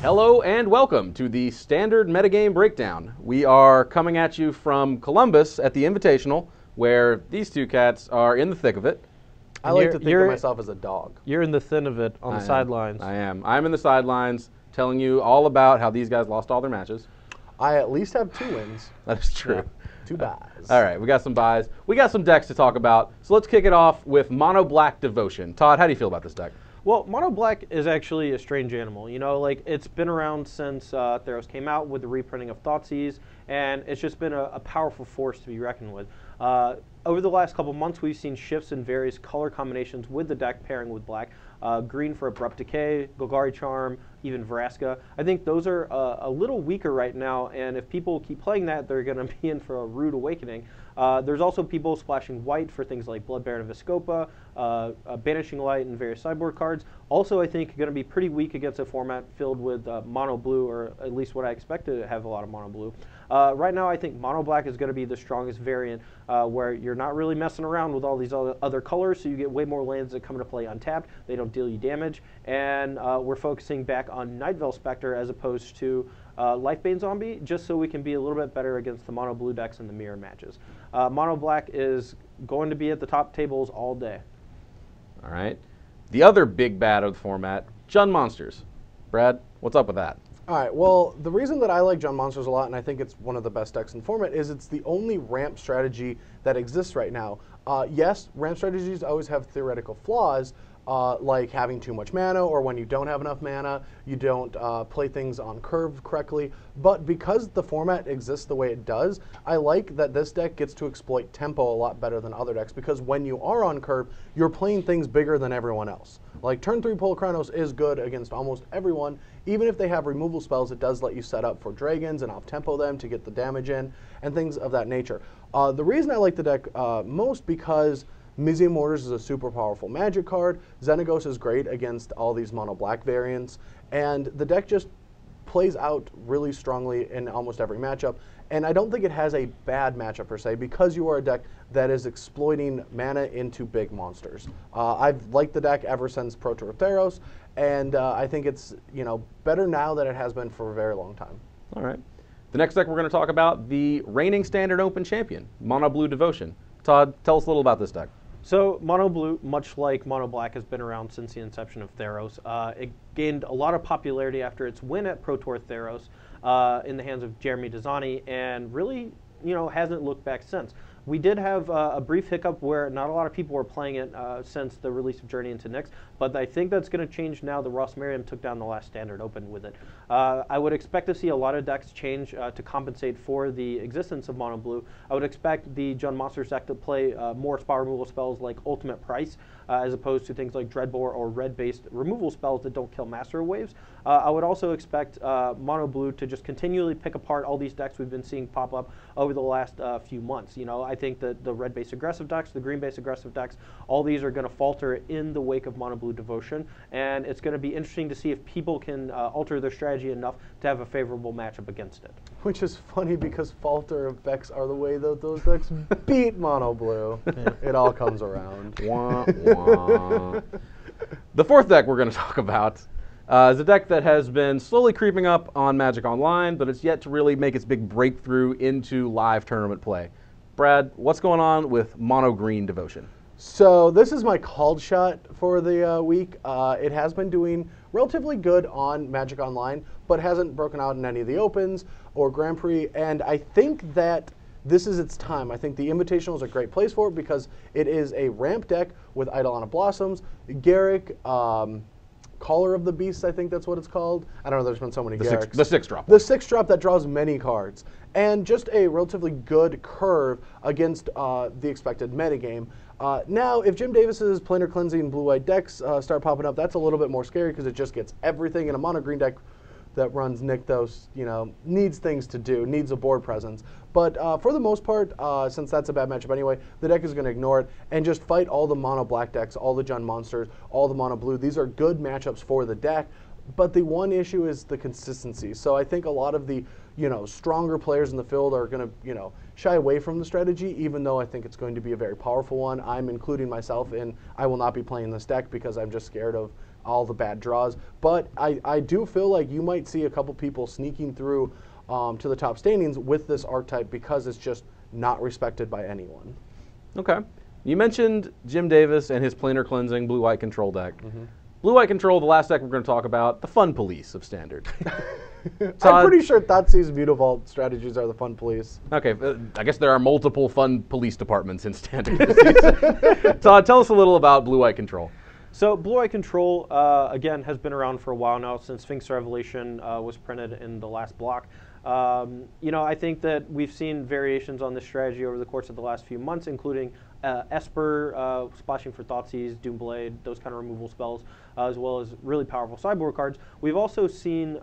Hello and welcome to the Standard Metagame Breakdown. We are coming at you from Columbus at the Invitational, where these two cats are in the thick of it. I like to think of myself as a dog. You're in the thin of it on the sidelines. I am. I'm in the sidelines telling you all about how these guys lost all their matches. I at least have 2 wins. That is true. Yeah, 2 buys. All right, we got some buys. We got some decks to talk about. So let's kick it off with Mono Black Devotion. Todd, how do you feel about this deck? Well, Mono Black is actually a strange animal. You know, like, it's been around since Theros came out with the reprinting of Thoughtseize, and it's just been a powerful force to be reckoned with. Over the last couple months, we've seen shifts in various color combinations with the deck pairing with black. Green for Abrupt Decay, Golgari Charm, even Vraska. I think those are a little weaker right now, and if people keep playing that, they're going to be in for a rude awakening. There's also people splashing white for things like Blood Baron of Viscopa, Banishing Light, and various sideboard cards. Also, I think going to be pretty weak against a format filled with mono blue, or at least what I expect to have a lot of mono blue. Right now, I think Mono Black is going to be the strongest variant, where you're not really messing around with all these other colors, so you get way more lands that come into play untapped. They don't deal you damage, and we're focusing back on Night Veil Spectre as opposed to Lifebane Zombie, just so we can be a little bit better against the mono blue decks in the mirror matches. Mono Black is going to be at the top tables all day. All right. The other big bad of the format, Jund Monsters. Brad, what's up with that? All right, well, the reason that I like Jund Monsters a lot, and I think it's one of the best decks in the format, is it's the only ramp strategy that exists right now. Yes, ramp strategies always have theoretical flaws, like having too much mana, or when you don't have enough mana, you don't play things on curve correctly. But because the format exists the way it does, I like that this deck gets to exploit tempo a lot better than other decks, because when you are on curve, you're playing things bigger than everyone else. Like turn 3 Polo-Kronos is good against almost everyone. Even if they have removal spells, it does let you set up for dragons and off-tempo them to get the damage in, and things of that nature. The reason I like the deck most because Museum Mortars is a super powerful magic card. Xenagos is great against all these mono black variants, and the deck just plays out really strongly in almost every matchup. And I don't think it has a bad matchup per se, because you are a deck that is exploiting mana into big monsters. I've liked the deck ever since Pro Tour Theros, and I think it's better now than it has been for a very long time. All right. The next deck we're going to talk about, the reigning Standard Open champion, Mono Blue Devotion. Todd, tell us a little about this deck. So Mono Blue, much like Mono Black, has been around since the inception of Theros. It gained a lot of popularity after its win at Pro Tour Theros in the hands of Jeremy Dezani, and really, hasn't looked back since. We did have a brief hiccup where not a lot of people were playing it since the release of Journey into Nyx, but I think that's going to change now that Ross Merriam took down the last Standard Open with it. I would expect to see a lot of decks change to compensate for the existence of Mono Blue. I would expect the Jund Monsters deck to play more spell removal spells like Ultimate Price, as opposed to things like Dreadbore or red-based removal spells that don't kill Master Waves. I would also expect Mono Blue to just continually pick apart all these decks we've been seeing pop up over the last few months. I think that the red-based aggressive decks, the green-based aggressive decks, all these are going to falter in the wake of Mono Blue Devotion, and it's going to be interesting to see if people can alter their strategy enough to have a favorable matchup against it. Which is funny, because falter effects are the way that those decks beat Mono Blue. It all comes around. Wah, wah. The fourth deck we're going to talk about is a deck that has been slowly creeping up on Magic Online, but it's yet to really make its big breakthrough into live tournament play. Brad, what's going on with Mono Green Devotion? So this is my called shot for the week. It has been doing relatively good on Magic Online, but hasn't broken out in any of the Opens or Grand Prix, and I think that this is its time. I think the Invitational is a great place for it, because it is a ramp deck with Eidolon Blossoms, Garrick, Caller of the Beasts, I think that's what it's called. I don't know, there's been so many Garricks. The 6-drop. The 6-drop that draws many cards. And just a relatively good curve against the expected metagame. Now, if Jim Davis's Planar Cleansing blue-white decks start popping up, that's a little bit more scary, because it just gets everything in a mono green deck that runs Nykthos, needs things to do, needs a board presence. But for the most part, since that's a bad matchup anyway, the deck is going to ignore it and just fight all the mono black decks, all the Jund Monsters, all the mono blue. These are good matchups for the deck, but the one issue is the consistency. So I think a lot of the stronger players in the field are going to shy away from the strategy, even though I think it's going to be a very powerful one. I'm including myself in. I will not be playing this deck because I'm just scared of all the bad draws. But I do feel like you might see a couple people sneaking through to the top standings with this archetype because it's just not respected by anyone. Okay. You mentioned Jim Davis and his planar cleansing blue-white control deck. Blue-white control, the last deck we're going to talk about, the fun police of Standard. I'm pretty sure Thoughtsei's Mutavault strategies are the fun police. Okay, I guess there are multiple fun police departments in Standard this season. Todd, tell us a little about blue-white control. So blue-white control, again, has been around for a while now, since Sphinx Revelation was printed in the last block. You know, I think that we've seen variations on this strategy over the course of the last few months, including Esper, splashing for Thoughtseize, Doomblade, those kind of removal spells, as well as really powerful sideboard cards. We've also seen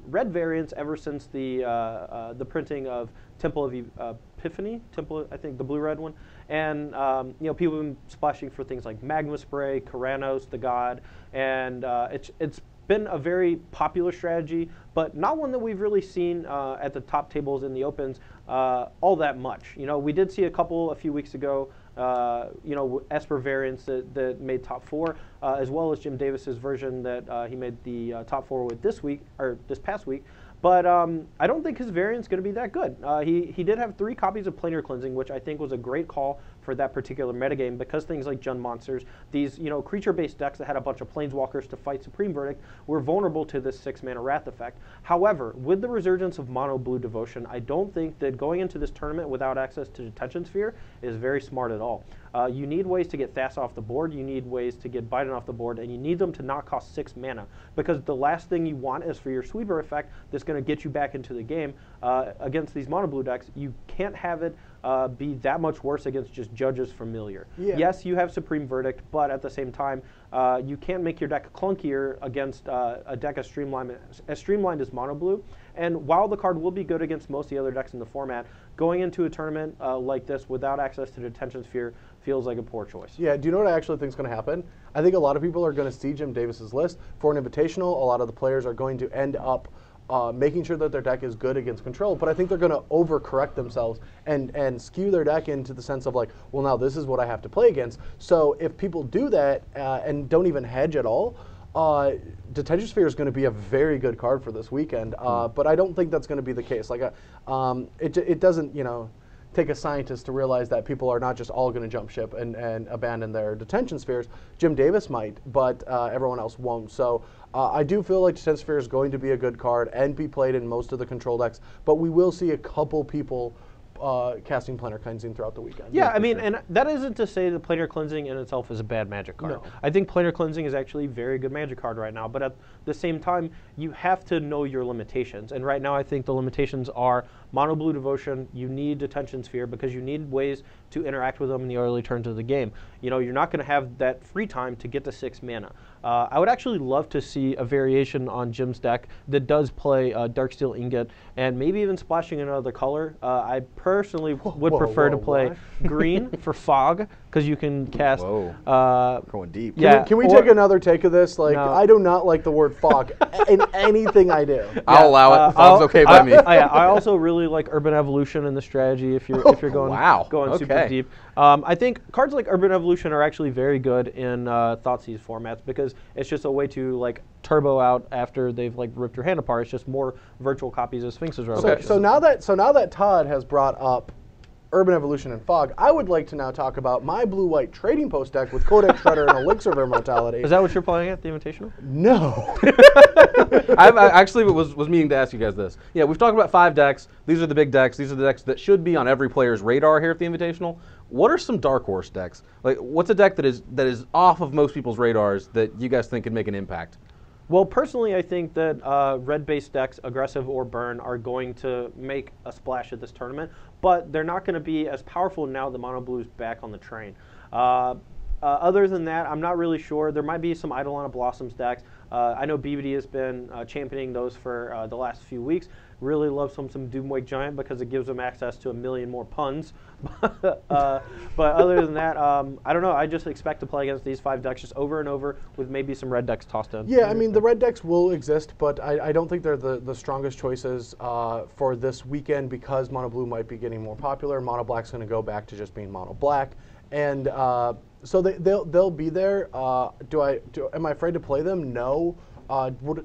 red variants ever since the printing of Temple of Epiphany, I think the blue-red one, and you know, people have been splashing for things like Magma Spray, Karanos, the God, and it's been a very popular strategy, but not one that we've really seen at the top tables in the opens all that much. You know, we did see a few weeks ago, you know, Esper variants that made top 4, as well as Jim Davis's version that he made the top 4 with this past week. But I don't think his variant's going to be that good. He did have 3 copies of Planar Cleansing, which I think was a great call for that particular metagame, because things like Jund Monsters, these creature-based decks that had a bunch of Planeswalkers to fight Supreme Verdict, were vulnerable to this 6-mana Wrath effect. However, with the resurgence of Mono Blue Devotion, I don't think that going into this tournament without access to Detention Sphere is very smart at all. You need ways to get Thassa off the board, you need ways to get Biden off the board, and you need them to not cost 6 mana, because the last thing you want is for your sweeper effect that's going to get you back into the game against these mono blue decks. You can't have it be that much worse against just Judge's Familiar. Yeah. Yes, you have Supreme Verdict, but at the same time, you can't make your deck clunkier against a deck as streamlined as mono blue. And while the card will be good against most of the other decks in the format, going into a tournament like this without access to Detention Sphere feels like a poor choice. Yeah, do you know what I actually think is going to happen? I think a lot of people are going to see Jim Davis's list. For an Invitational, a lot of the players are going to end up making sure that their deck is good against control, but I think they're going to overcorrect themselves and skew their deck into the sense of like, well, now this is what I have to play against. So if people do that and don't even hedge at all, Detention Sphere is going to be a very good card for this weekend, but I don't think that's going to be the case. Like, it doesn't, take a scientist to realize that people are not just all going to jump ship and abandon their Detention Spheres. Jim Davis might, but everyone else won't. So I do feel like Detention Sphere is going to be a good card and be played in most of the control decks, but we will see a couple people casting Planar Cleansing throughout the weekend. Yeah, I mean, and that isn't to say that Planar Cleansing in itself is a bad Magic card. No. I think Planar Cleansing is actually a very good Magic card right now, but at the same time, you have to know your limitations. And right now, I think the limitations are Mono Blue Devotion. You need Detention Sphere because you need ways to interact with them in the early turns of the game. You're not going to have that free time to get to 6 mana. I would actually love to see a variation on Jim's deck that does play Darksteel Ingot and maybe even splashing another color. I personally would prefer to play green for Fog, because you can cast. Going deep. Can we take another take of this? Like, no. I do not like the word fog in anything I do. I'll allow it. Fog's okay by me. I also really like Urban Evolution in the strategy. If you're going super deep. I think cards like Urban Evolution are actually very good in Thoughtseize formats, because it's just a way to turbo out after they've ripped your hand apart. It's just more virtual copies of Sphinx's Revelation. So now that Todd has brought up Urban Evolution and Fog, I would like to now talk about my blue-white trading post deck with Codex Shredder and Elixir of Immortality. Is that what you're playing at the Invitational? No. I actually was meaning to ask you guys this. Yeah, we've talked about 5 decks. These are the big decks. These are the decks that should be on every player's radar here at the Invitational. What are some dark horse decks? What's a deck that is off of most people's radars that you guys think can make an impact? Well, personally, I think that red-based decks, aggressive or burn, are going to make a splash at this tournament, but they're not going to be as powerful now that Mono Blue's back on the train. Other than that, I'm not really sure. There might be some Eidolon of Blossoms decks. I know BBD has been championing those for the last few weeks. really love some Doomwake Giant because it gives them access to a million more puns. But other than that, I don't know. I just expect to play against these 5 decks just over and over with maybe some red decks tossed in. Yeah, I mean, the red decks will exist, but I don't think they're the strongest choices for this weekend because mono blue might be getting more popular. Mono black's going to go back to just being mono black, and so they'll be there. Am I afraid to play them? No.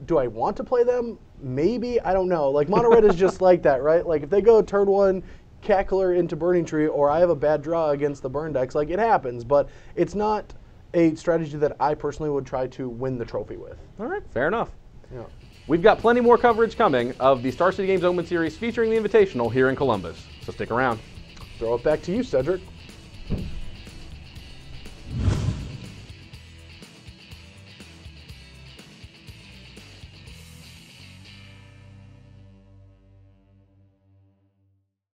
Do I want to play them? Maybe. I don't know. Like, mono red is just like that, right? Like, if they go turn 1 Cackler into Burning Tree, or I have a bad draw against the burn decks, like, it happens, but it's not a strategy that I personally would try to win the trophy with. All right, fair enough. Yeah. We've got plenty more coverage coming of the Star City Games Open Series featuring the Invitational here in Columbus, so stick around. Throw it back to you, Cedric.